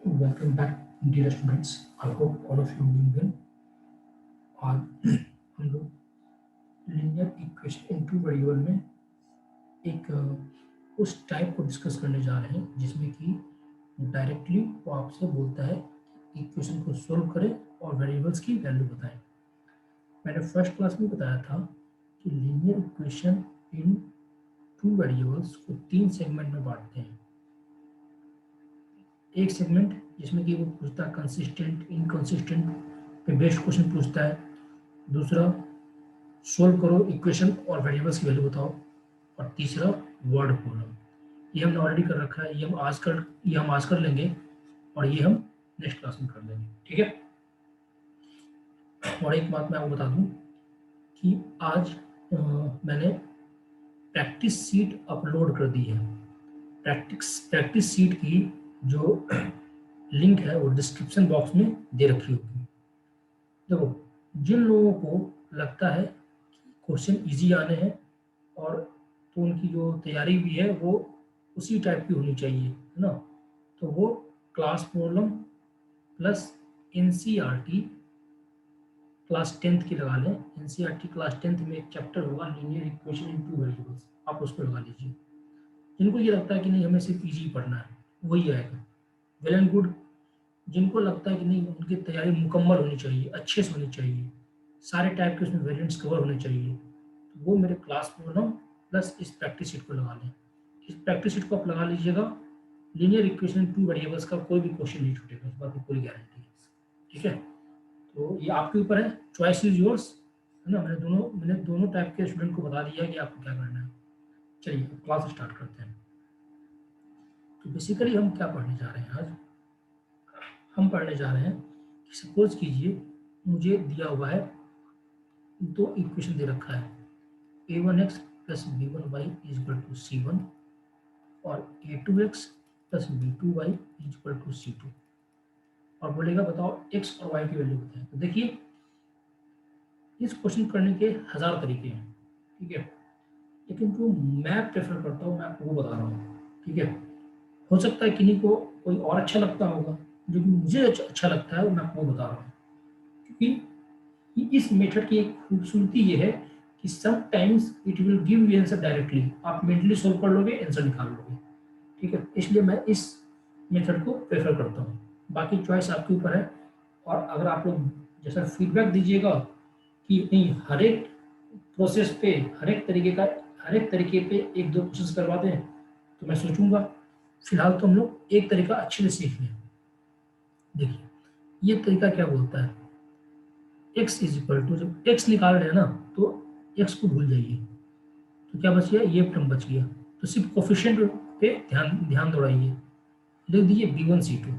Welcome back, dear students. I hope all of you doing well. आज हम लोग linear equation in two variable में एक उस टाइप को डिस्कस करने जा रहे हैं जिसमें कि डायरेक्टली वो आपसे बोलता है इक्वेशन को सोल्व करें और वेरिएबल्स की वैल्यू बताएं। मैंने फर्स्ट क्लास में बताया था कि linear equation in two variables को 3 सेगमेंट में बांटते हैं। एक सेगमेंट जिसमें कि वो पूछता है कंसिस्टेंट इनकंसिस्टेंट पे बेस्ड क्वेश्चन पूछता है। दूसरा सोल्व करो इक्वेशन और वेरिएबल्स की वैल्यू बताओ। और तीसरा वर्ड प्रॉब्लम। ये हमने ऑलरेडी कर रखा है, ये हम आज कर लेंगे और ये हम नेक्स्ट क्लास में कर लेंगे, ठीक है। और एक बात मैं आपको बता दूं कि आज मैंने प्रैक्टिस सीट अपलोड कर दी है। प्रैक्टिस सीट की जो लिंक है वो डिस्क्रिप्शन बॉक्स में दे रखी होगी। देखो, जिन लोगों को लगता है क्वेश्चन इजी आने हैं और तो उनकी जो तैयारी भी है वो उसी टाइप की होनी चाहिए, है ना, तो वो class problem plus NCERT class 10th की लगा लें। एनसीईआरटी क्लास 10th में एक चैप्टर होगा linear equation in two variables, आप उसको लगा लीजिए। जिनको ये लगता है कि नहीं हमें सिर्फ इजी पढ़ना है वही आएगा, वेल एंड गुड। जिनको लगता है कि नहीं उनकी तैयारी मुकम्मल होनी चाहिए, अच्छे से होनी चाहिए, सारे टाइप के उसमें वेरिएंट्स कवर होने चाहिए, तो वो मेरे क्लास प्रॉब्लम प्लस इस प्रैक्टिस शीट को लगा लें। इस प्रैक्टिस शीट को आप लगा लीजिएगा, लीनियर इक्वेशन टू वेरिएबल्स का कोई भी क्वेश्चन नहीं छूटेगा, इस बात की पूरी गारंटी है, ठीक है। तो ये आपके ऊपर है, चॉइस इज योर्स, है ना। मैंने दोनों टाइप के स्टूडेंट को बता दिया है कि आपको क्या करना है। चलिए क्लास स्टार्ट करते हैं। तो बेसिकली हम क्या पढ़ने जा रहे हैं आज? हम पढ़ने जा रहे हैं कि सपोज कीजिए मुझे दिया हुआ है, दो इक्वेशन दे रखा है, a1x plus b1y is equal to c1 और a2x plus b2y is equal to c2, और बोलेगा बताओ x और y की वैल्यू बताएं। तो देखिए, इस क्वेश्चन करने के 1000 तरीके हैं, ठीक है, लेकिन जो मैं प्रेफर करता हूँ मैं आपको वो बता रहा हूँ, ठीक है। हो सकता है किन्हीं को कोई और अच्छा लगता होगा, जो कि मुझे अच्छा लगता है वो मैं आपको बता रहा हूँ, क्योंकि इस मेथड की एक खूबसूरती ये है कि sometimes it will give you answer directly, आप मेंटली सोल्व कर लोगे, आंसर निकाल लोगे, ठीक है। इसलिए मैं इस मेथड को प्रेफर करता हूँ, बाकी चॉइस आपके ऊपर है। और अगर आप लोग जैसा फीडबैक दीजिएगा कि नहीं हर एक प्रोसेस पे हर एक तरीके पे एक दो क्वेश्चन करवा दें, तो मैं सोचूंगा। फिलहाल तो हम लोग एक तरीका अच्छे से सीख लें। देखिए, ये तरीका क्या बोलता है, x इज इक्वल टू, जब x निकाल रहे हैं ना तो x को भूल जाइए, तो क्या बच गया, ये टर्म बच गया। तो सिर्फ कोफिशिएंट पे ध्यान ध्यान दौड़ाइए, लिख दीजिए b1c2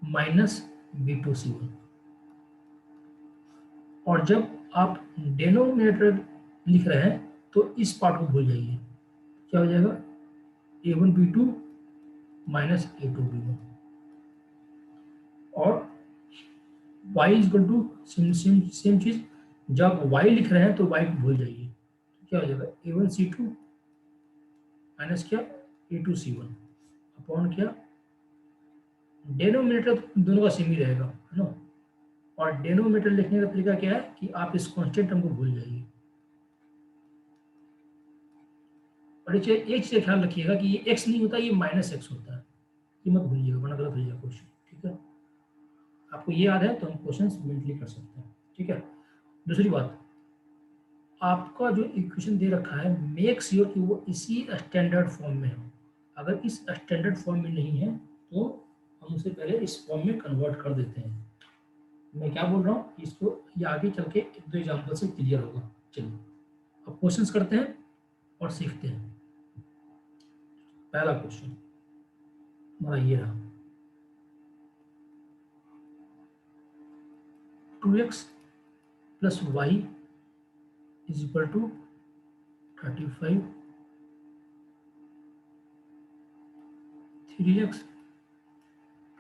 माइनस b2c1, और जब आप डेनोमिनेटर लिख रहे हैं तो इस पार्ट को भूल जाइए, क्या हो जाएगा, a1b2 माइनस a2b1, और y is equal to same चीज, जब y लिख रहे हैं तो y को भूल जाइए, तो क्या हो जाएगा, a1c2 माइनस क्या, a2c1 अपॉन क्या, डेनोमिनेटर दोनों का सेम ही रहेगा, है ना। और डेनोमिनेटर लिखने का तरीका क्या है कि आप इस कांस्टेंट टर्म को भूल जाइए। और एक चीज ख्याल रखिएगा कि ये x नहीं होता, ये माइनस एक्स होता है, ये मत भूलिएगा वरना गलत हो जाएगा क्वेश्चन, ठीक है। आपको ये याद है तो हम क्वेश्चन मेंटली कर सकते हैं, ठीक है। दूसरी बात, आपका जो इक्वेशन दे रखा है मेक श्योर कि वो इसी स्टैंडर्ड फॉर्म में हो। अगर इस स्टैंडर्ड फॉर्म में नहीं है तो हम उसे पहले इस फॉर्म में कन्वर्ट कर देते हैं। मैं क्या बोल रहा हूँ, इसको ये आगे चल के एक दो एग्जाम्पल से क्लियर होगा। चलिए अब क्वेश्चंस करते हैं और सीखते हैं। पहला क्वेश्चन हमारा ये रहा, 2x plus y is equal to 35, 3x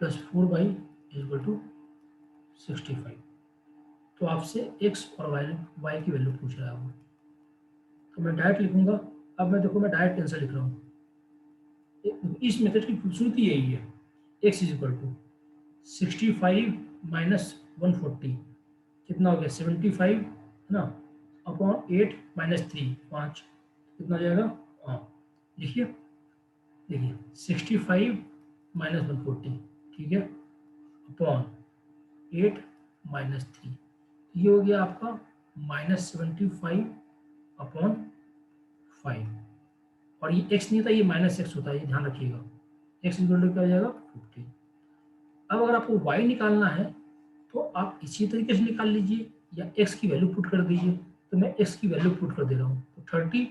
plus 4y is equal to 65। तो आपसे x और y की वैल्यू पूछ रहा है वो, तो मैं डायरेक्ट लिखूंगा। अब मैं देखो, मैं डायरेक्ट आंसर लिख रहा हूँ, इस मेथड की खूबसूरती यही है, x is equal to 65 minus 140 कितना हो गया 75 है ना, अपॉन 8 माइनस 3 5 कितना हो जाएगा। हाँ लिखिए, देखिए 65 माइनस 140 ठीक है, अपॉन 8 माइनस 3, ये हो गया आपका -75 अपॉन 5, और ये x नहीं था, ये -x होता है, ये ध्यान रखिएगा। x इक्वल टू क्या हो जाएगा 50। अब अगर आपको y निकालना है तो आप इसी तरीके से निकाल लीजिए, या x की वैल्यू पुट कर दीजिए। तो मैं x की वैल्यू पुट कर दे रहा हूँ, तो 30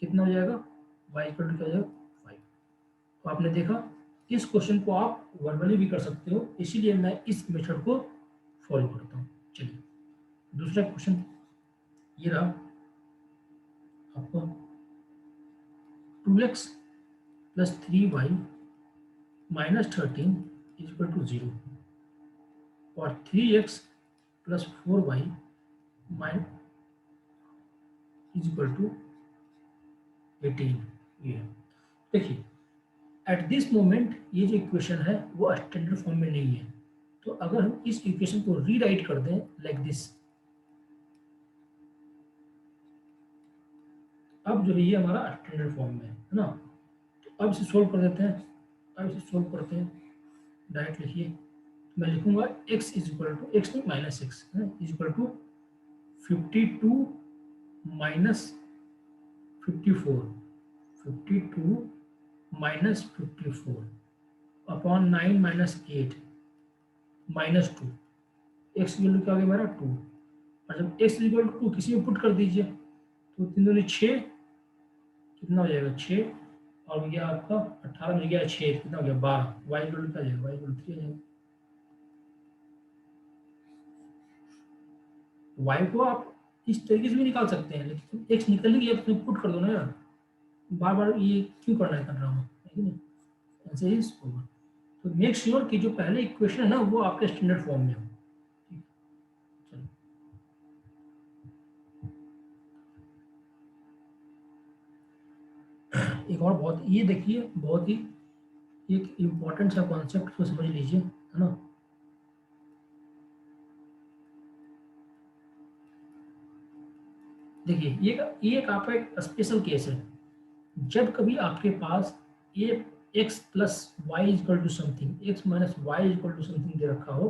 कितना हो जाएगा, y इक्वल टू क्या हो जाएगा 5। तो आपने देखा, इस क्वेश्चन को आप वर्बली भी कर सकते हो, इसीलिए मैं इस मेथड को फॉलो करता हूँ। चलिए दूसरा क्वेश्चन ये रहा आपको, 2x plus 3y minus 13 is equal to 0, और 3x plus 4y minus is equal to 18। ये है। देखिए एट दिस मोमेंट ये जो इक्वेशन है वो स्टैंडर्ड फॉर्म में नहीं है, तो अगर हम इस इक्वेशन को रीराइट कर दें लाइक दिस, अब जो है ये हमारा स्टैंडर्ड फॉर्म में है ना। तो अब इसे सोल्व कर देते हैं, अब इसे सोल्व करते हैं, डायरेक्ट लिखिए, मैं लिखूंगा x is equal to, x नहीं minus x is equal to 52 minus 54, 52 minus 54 upon 9 minus 8 minus 2, x की वैल्यू क्या हो गया हमारा 2, और जब एक्स इक्वल टू 2 किसी में पुट कर दीजिए तो 3 दूनी 6, कितना हो जाएगा 6, और ये आपका 18 मिल गया 6 कितना हो गया 12, वाई इक्वल क्या जाएगा, वाई इक्वल 3 आ जाएगा। वाई को आप इस तरीके से भी निकाल सकते हैं, लेकिन एक्स निकल ही गया तो पुट कर दो ना यार, बार बार ये क्यों करना है ड्रामा, है कि नहीं, ऐसे ही होगा। तो मेक श्योर कि जो पहले इक्वेशन है ना वो आपके स्टैंडर्ड फॉर्म में हो। चलो एक और बहुत, ये देखिए बहुत ही एक इम्पॉर्टेंट सा कॉन्सेप्ट को समझ लीजिए, है ना। देखिए ये एक आपका एक स्पेशल केस है, जब कभी आपके पास ये x plus y equal to something, x minus y equal to something दे रखा हो,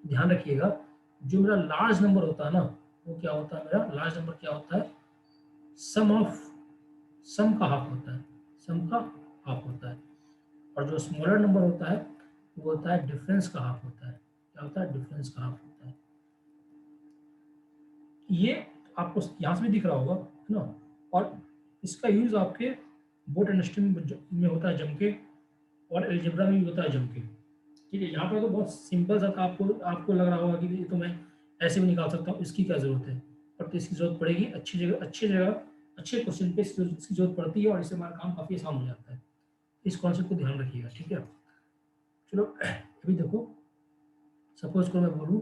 ध्यान रखिएगा जो मेरा लार्ज नंबर होता है ना वो क्या होता है, मेरा लार्ज नंबर क्या होता है, सम ऑफ, सम का हाफ होता है, सम का हाफ होता है, और जो स्मॉलर नंबर होता है वो होता है डिफरेंस का हाफ होता है। क्या होता है, डिफरेंस का हाफ होता है। ये आपको यहाँ से भी दिख रहा होगा, है ना, और इसका यूज आपके बोर्ड एंड स्ट्रीम में होता है जम के, और एल्जेब्रा में भी होता है जम के। ठीक है, यहाँ पर तो बहुत सिंपल सा था, आपको आपको लग रहा होगा कि ये तो मैं ऐसे भी निकाल सकता हूँ, इसकी क्या जरूरत है, पर तो इसकी जरूरत पड़ेगी, अच्छी जगह अच्छे क्वेश्चन पे इसकी जरूरत पड़ती है, और इससे हमारा काम काफ़ी आसान हो जाता है। इस कॉन्सेप्ट को ध्यान रखिएगा, ठीक है। चलो अभी देखो, सपोज को मैं बोलूँ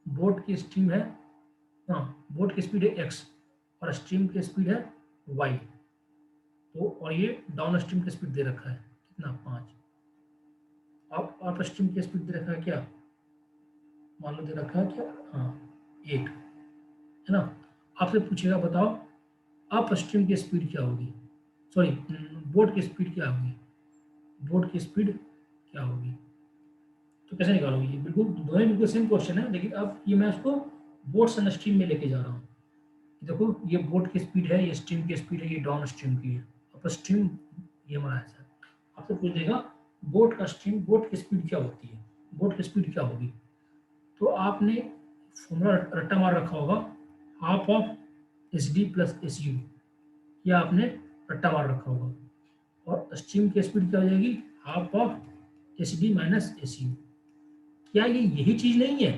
बोट की स्ट्रीम है, हाँ बोट की स्पीड है एक्स और स्ट्रीम की स्पीड है वाई, तो और ये डाउन स्ट्रीम की स्पीड दे रखा है कितना 5, अप स्ट्रीम की स्पीड दे रखा है क्या, मान लो दे रखा है क्या, हाँ 8, है ना। आपसे पूछेगा बताओ अप स्ट्रीम की स्पीड क्या होगी, सॉरी बोट की स्पीड क्या होगी, बोट की स्पीड क्या होगी, तो कैसे निकालोगे, ये बिल्कुल दोनों बिल्कुल सेम क्वेश्चन है, लेकिन अब ये मैं उसको बोट्स एंड स्ट्रीम में लेके जा रहा हूँ। देखो ये बोट की स्पीड है, ये स्ट्रीम की स्पीड है, ये डाउन स्ट्रीम की है, अप स्ट्रीम ये हमारा है। आपसे पूछ देगा बोट का स्ट्रीम, बोट की स्पीड क्या होती है, बोट की स्पीड क्या होगी, तो आपने फॉर्मूला रट्टा मार रखा होगा, half of S D plus S U, यह आपने रट्टा मार रखा होगा, और स्ट्रीम की स्पीड क्या हो जाएगी, half of S D minus S U. क्या ये यही चीज नहीं है,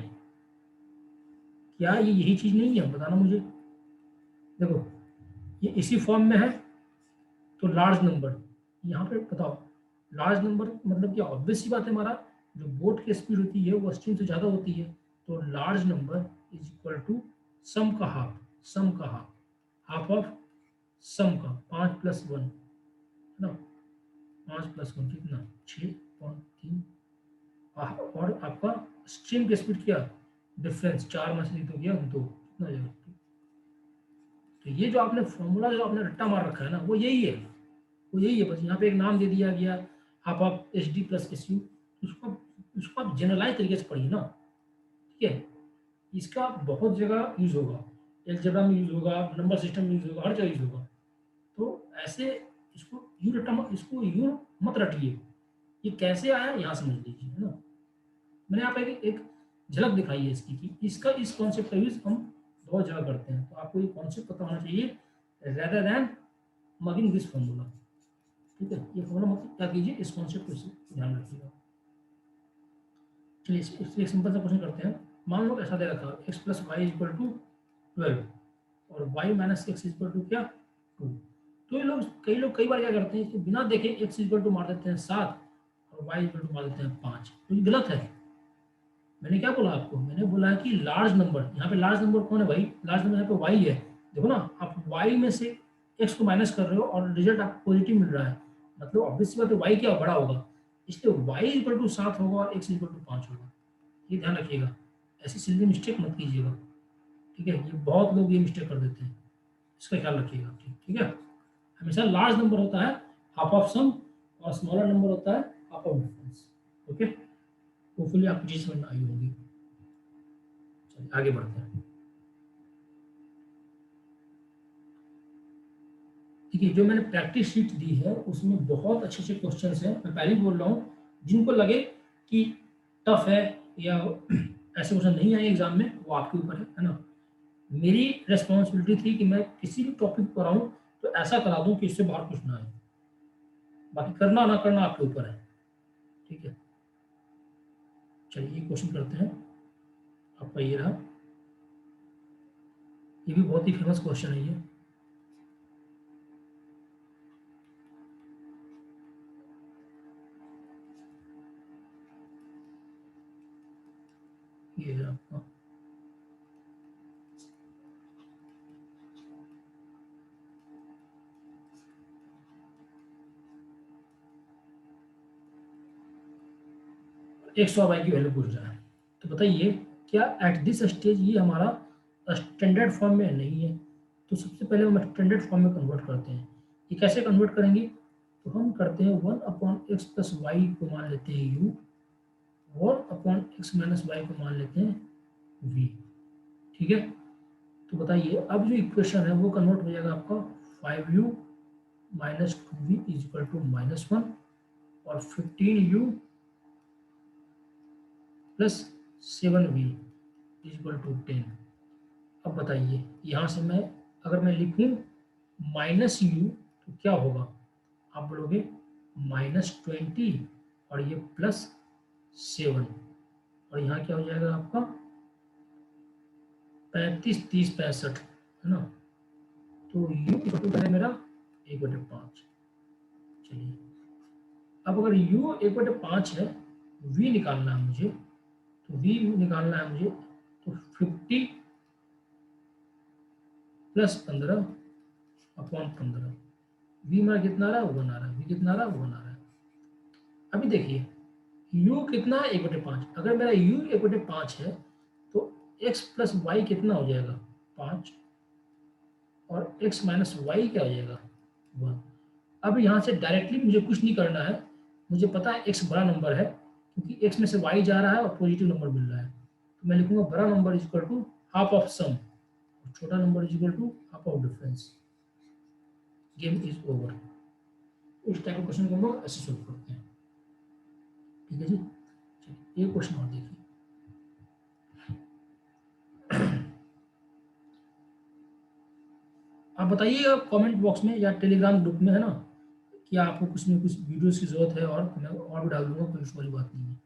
क्या ये यही चीज नहीं है, बताना मुझे। देखो ये इसी फॉर्म में है, तो लार्ज नंबर यहाँ पे बताओ, लार्ज नंबर मतलब क्या, ऑब्वियस सी बात है, हमारा जो बोट की स्पीड होती है वो स्ट्रीम से ज़्यादा होती है, तो large number is equal to sum का हाफ, सम का हाफ, हाफ ऑफ सम का 5 प्लस 1, है ना, 5+1 कितना 6.3। और आपका स्ट्रिंग की स्पीड क्या डिफरेंस 4 में से तो गया 2 कितना हो जाएगा। तो ये जो आपने फॉर्मूला जो आपने रट्टा मार रखा है ना वो यही है, वो यही है। बस यहाँ पे एक नाम दे दिया गया half of H D plus S U, उसको उसको आप जनरलाइज तरीके से पढ़िए ना, ठीक है। इसका बहुत जगह यूज होगा, एलजेब्रा में यूज होगा, नंबर सिस्टम में यूज होगा, हर जगह यूज होगा। तो ऐसे इसको यू रट्टा इसको यू मत रटिए, ये कैसे आया यहाँ समझ लीजिए, है ना। मैंने यहाँ पे एक झलक दिखाई है इसकी कि इसका इस कॉन्सेप्ट का यूज हम बहुत जगह करते हैं, तो आपको ये कॉन्सेप्ट पता होना चाहिए rather than mugging this formula, ठीक है। ये फॉर्मूला मतलब क्या कीजिए, इस कॉन्सेप्ट को ध्यान रखिएगा। चलिए इससे एक सिंपल सा क्वेश्चन करते हैं। मान लो ऐसा दे रखा है x plus y equal to 12 और y minus x equal to क्या 2। तो ये लोग कई बार क्या करते हैं, इसको बिना देखे एक्स इक्वल टू मार देते हैं 7 और वाई इक्वल टू मार देते हैं 5। तो ये गलत है। मैंने क्या बोला आपको, मैंने बोला है कि लार्ज नंबर, यहाँ पे लार्ज नंबर कौन है भाई, लार्ज नंबर यहाँ पे वाई है। देखो ना, आप वाई में से एक्स को माइनस कर रहे हो और रिजल्ट आपको पॉजिटिव मिल रहा है, मतलब ऑब्वियसली बात है वाई क्या बड़ा होगा, इसलिए वाई इक्वल टू 7 होगा और एक्स इक्वल टू 5 होगा। ये ध्यान रखिएगा, ऐसी सिल्ली मिस्टेक मत कीजिएगा, ठीक है। ये बहुत लोग ये मिस्टेक कर देते हैं, इसका ख्याल रखिएगा, ठीक है। हमेशा लार्ज नंबर होता है हाफ ऑफ सम और स्मॉलर नंबर होता है half of difference, okay. Hopefully आपको चीज समझ में आई होगी। चलिए आगे बढ़ते हैं। देखिए जो मैंने प्रैक्टिस शीट दी है उसमें बहुत अच्छे अच्छे क्वेश्चन हैं, मैं पहले ही बोल रहा हूँ। जिनको लगे कि टफ है या ऐसे क्वेश्चन नहीं आए एग्जाम में, वो आपके ऊपर है ना। मेरी रेस्पॉन्सिबिलिटी थी कि मैं किसी भी टॉपिक पर आऊँ तो ऐसा करा दूँ कि इससे बाहर कुछ ना आए, बाकी करना ना करना आपके ऊपर है, ठीक है। चलिए क्वेश्चन करते हैं। आपका ये रहा, ये भी बहुत ही फेमस क्वेश्चन है ये है आपका एक्स और वाई की वैल्यू पूछ रहा है। तो बताइए क्या एट दिस स्टेज ये हमारा स्टैंडर्ड फॉर्म में नहीं है। तो सबसे पहले हम स्टैंडर्ड फॉर्म में कन्वर्ट करते हैं। ये कैसे कन्वर्ट करेंगे, तो हम करते हैं 1/x प्लस वाई को मान लेते हैं u, 1/x माइनस वाई को मान लेते हैं v, ठीक है। तो बताइए अब जो इक्वेशन है वो कन्वर्ट हो जाएगा आपका 5u minus 2v is equal to -1 और 15u plus 7v is equal to 10। अब बताइए यहाँ से मैं अगर मैं लिखूँ -u तो क्या होगा, आप बोलोगे -20 और ये +7 और यहाँ क्या हो जाएगा आपका 35 30 65, है ना। तो u इक्वल है मेरा 1/5। चलिए अब अगर u 1/5 है, v निकालना है मुझे, तो v निकालना है मुझे, तो 50 + 15/15 v मेरा कितना आ रहा है 1 आ रहा है, v कितना आ रहा है 1 आ रहा है। अभी देखिए u कितना है 1/5, अगर मेरा u 1/5 है तो x प्लस वाई कितना हो जाएगा 5 और x माइनस वाई क्या हो जाएगा 1। अब यहाँ से डायरेक्टली मुझे कुछ नहीं करना है, मुझे पता है x बड़ा नंबर है क्योंकि x में से y जा रहा है और पॉजिटिव नंबर मिल रहा है, तो मैं लिखूंगा बड़ा number is equal to half of sum और छोटा number is equal to half of difference. Game is over. इस टाइप के क्वेश्चन को हम लोग ऐसे सोल्व करते हैं, ठीक है जी। चलिए एक क्वेश्चन और देखिए। आप बताइएगा कमेंट बॉक्स में या टेलीग्राम ग्रुप में, है ना, कि आपको कुछ न कुछ वीडियोस की जरूरत है और मैं और भी डाल दूंगा, कोई इशू वाली बात नहीं है।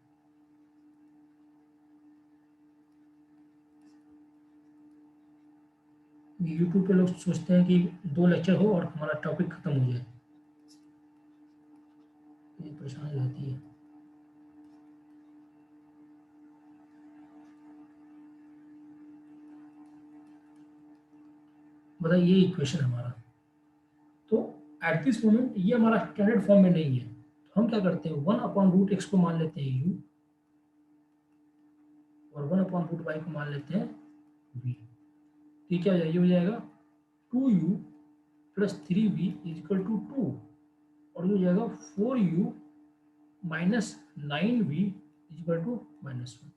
यूट्यूब पे लोग सोचते हैं कि 2 लेक्चर हो और हमारा टॉपिक खत्म हो जाए, ये परेशानी रहती है। बताइए ये इक्वेशन हमारा, तो एट दिस मोमेंट ये हमारा स्टैंडर्ड फॉर्म में नहीं है, हम क्या करते हैं, 1/√x को मान लेते हैं u और 1/√y को मान लेते हैं v। ये क्या हो जाएगा 2u + 3v = 2 और ये हो जाएगा 4u - 9v = -1।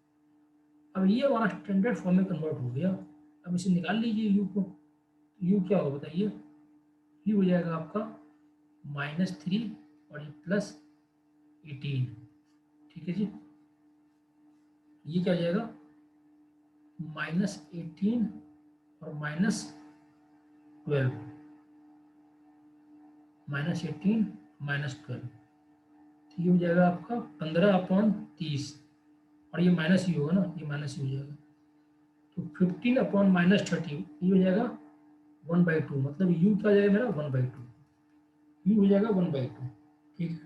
अब ये हमारा स्टैंडर्ड फॉर्म में कन्वर्ट हो गया। अब इसे निकाल लीजिए u को। u क्या होगा बताइए, u हो जाएगा आपका -3 और ये +18। ठीक है जी, ये क्या हो जाएगा -18 और -12, -18 -12, तो ये हो जाएगा आपका 15/30 और ये माइनस ही होगा ना, ये माइनस ही हो जाएगा। तो 15/-30 ये हो जाएगा 1/2, मतलब u क्या हो जाएगा मेरा 1/2, u हो जाएगा 1/2। ठीक है,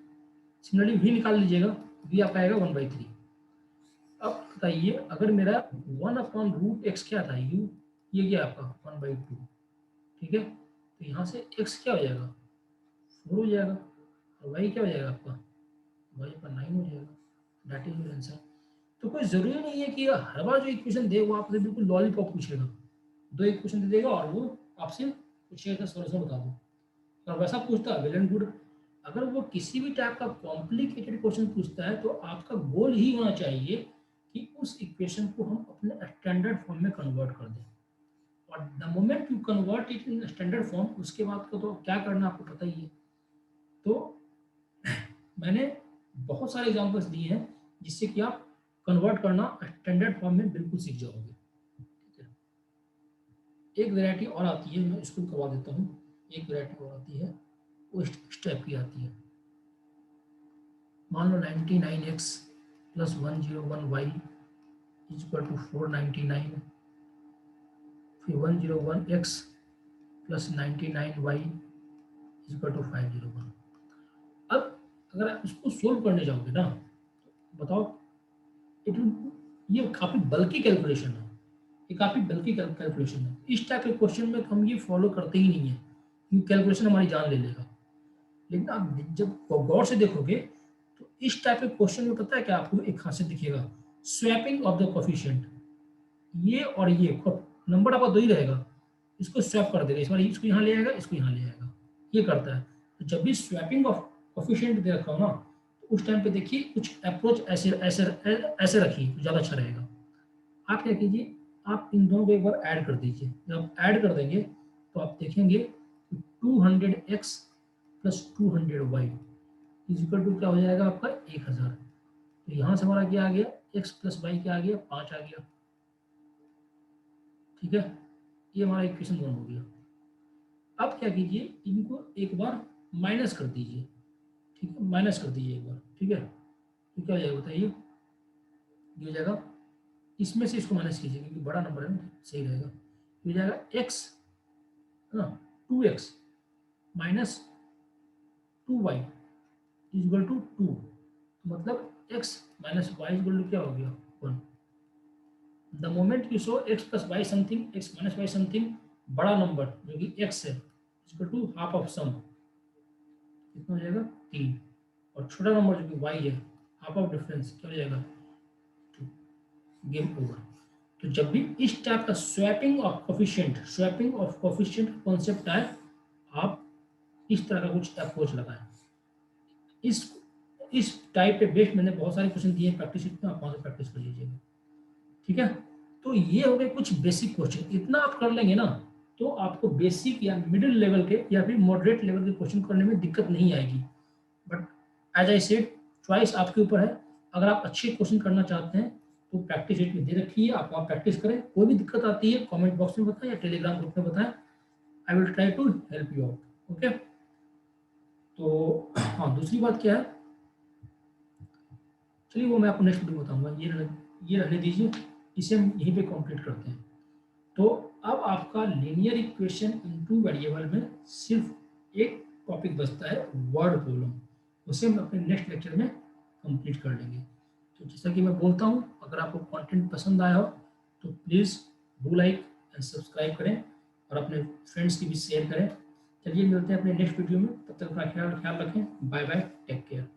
सिमिलरली v निकाल लीजिएगा, v आपका आएगा 1/3। अब बताइए अगर मेरा 1/√x क्या था u, ये क्या आपका 1/2। ठीक है, तो यहाँ से x क्या हो जाएगा 4 हो जाएगा और y क्या हो जाएगा आपका, y पर 9 हो जाएगा। That is your answer. तो कोई जरूरी नहीं है कि हर बार जो इक्वेशन दे वो आपसे बिल्कुल लॉलीपॉप पूछेगा। 2 इक्वेशन दे देगा और वो आपसे पूछेगा सॉल्यूशन बता दो, और वैसा पूछता है वेल एंड गुड। अगर वो किसी भी टाइप का कॉम्प्लिकेटेड क्वेश्चन पूछता है तो आपका गोल ही होना चाहिए कि उस इक्वेशन को हम अपने स्टैंडर्ड फॉर्म में कन्वर्ट कर दें, और the moment you convert it in standard form, उसके बाद का तो क्या करना आपको पता ही है। तो मैंने बहुत सारे एग्जांपल्स दिए हैं जिससे कि आप कन्वर्ट करना स्टैंडर्ड फॉर्म में बिल्कुल सीख जाओगे। ठीक है, एक वैरायटी और आती है, मैं इसको करवा देता हूँ। एक वैरायटी और आती है, वो इस टाइप की आती है। मान लो 99x + 101y = 499, फिर 101x + 99y = 501। अब अगर आप इसको सोल्व करने जाओगे ना, तो बताओ इट ये काफ़ी बल्कि कैलकुलेशन है, ये काफ़ी बल्कि कैलकुलेशन है। इस टाइप के क्वेश्चन में हम ये फॉलो करते ही नहीं है, ये कैलकुलेशन हमारी जान ले लेगा। लेकिन आप जब गौर से देखोगे तो इस टाइप के क्वेश्चन में पता है क्या आपको एक खासियत दिखेगा, स्वैपिंग ऑफ द कोफिशिएंट। ये और ये नंबर आपका 2 ही रहेगा, इसको स्वैप कर देगा, इस बार इसको यहाँ ले आएगा, इसको यहाँ ले आएगा, ये करता है। तो जब भी स्वैपिंग ऑफ कोफिशिएंट दे रखा हो ना, तो उस टाइम पे देखिए कुछ अप्रोच ऐसे ऐसे ऐसे रखिए तो ज़्यादा अच्छा रहेगा। आप क्या कीजिए, आप इन दोनों को एक बार ऐड कर दीजिए। जब आप ऐड कर देंगे तो आप देखेंगे 200x + 200y = क्या हो जाएगा आपका 1000। तो यहाँ से हमारा क्या आ गया, x + y क्या आ गया 5 आ गया। ठीक है, ये हमारा इक्वेशन 1 हो गया। अब क्या कीजिए, इनको एक बार माइनस कर दीजिए। ठीक है, माइनस कर दीजिए एक बार। ठीक है, तो क्या हो जाएगा बताइए, ये हो जाएगा, इसमें से इसको माइनस कीजिए क्योंकि बड़ा नंबर है ना, सही रहेगा। ये हो जाएगा x है ना 2x - 2y = 2, मतलब x - y = क्या हो गया 1। The moment you show x + y something, x - y something, बड़ा नंबर जो कि x है = हाफ ऑफ सम, कितना हो जाएगा 3, और छोटा नंबर जो कि y है हाफ ऑफ डिफरेंस, क्या हो जाएगा 2। Game over. तो जब भी इस टाइप का स्वैपिंग ऑफ कोफिशिएंट कॉन्सेप्ट आए, आप इस तरह का कुछ अप्रोच लगाएं। इस टाइप पे बेस्ड मैंने बहुत सारे क्वेश्चन दिए हैं प्रैक्टिस शीट में, आप वहाँ से प्रैक्टिस कर लीजिएगा। ठीक है, तो ये हो गए कुछ बेसिक क्वेश्चन। इतना आप कर लेंगे ना तो आपको बेसिक या मिडिल लेवल के या फिर मॉडरेट लेवल के क्वेश्चन करने में दिक्कत नहीं आएगी। But as I said, choice आपके ऊपर है। अगर आप अच्छे क्वेश्चन करना चाहते हैं तो प्रैक्टिस शीट में दे रखी है, आप वहाँ प्रैक्टिस करें। कोई भी दिक्कत आती है कमेंट बॉक्स में बताएं या टेलीग्राम ग्रुप में बताएं, I will try to help you out. Okay, तो हाँ, दूसरी बात क्या है, चलिए वो मैं आपको नेक्स्ट वीडियो बताऊंगा। ये रहने दीजिए, इसे हम यहीं पे कंप्लीट करते हैं। तो अब आपका लीनियर इक्वेशन इनटू वेरिएबल में सिर्फ एक टॉपिक बचता है, वर्ड प्रॉब्लम। उसे हम अपने नेक्स्ट लेक्चर में कंप्लीट कर लेंगे। तो जैसा कि मैं बोलता हूँ, अगर आपको कंटेंट पसंद आया हो तो please do like and subscribe करें और अपने फ्रेंड्स की भी शेयर करें। चलिए मिलते हैं अपने नेक्स्ट वीडियो में, तब तक अपना ख्याल रखें। Bye bye, take care.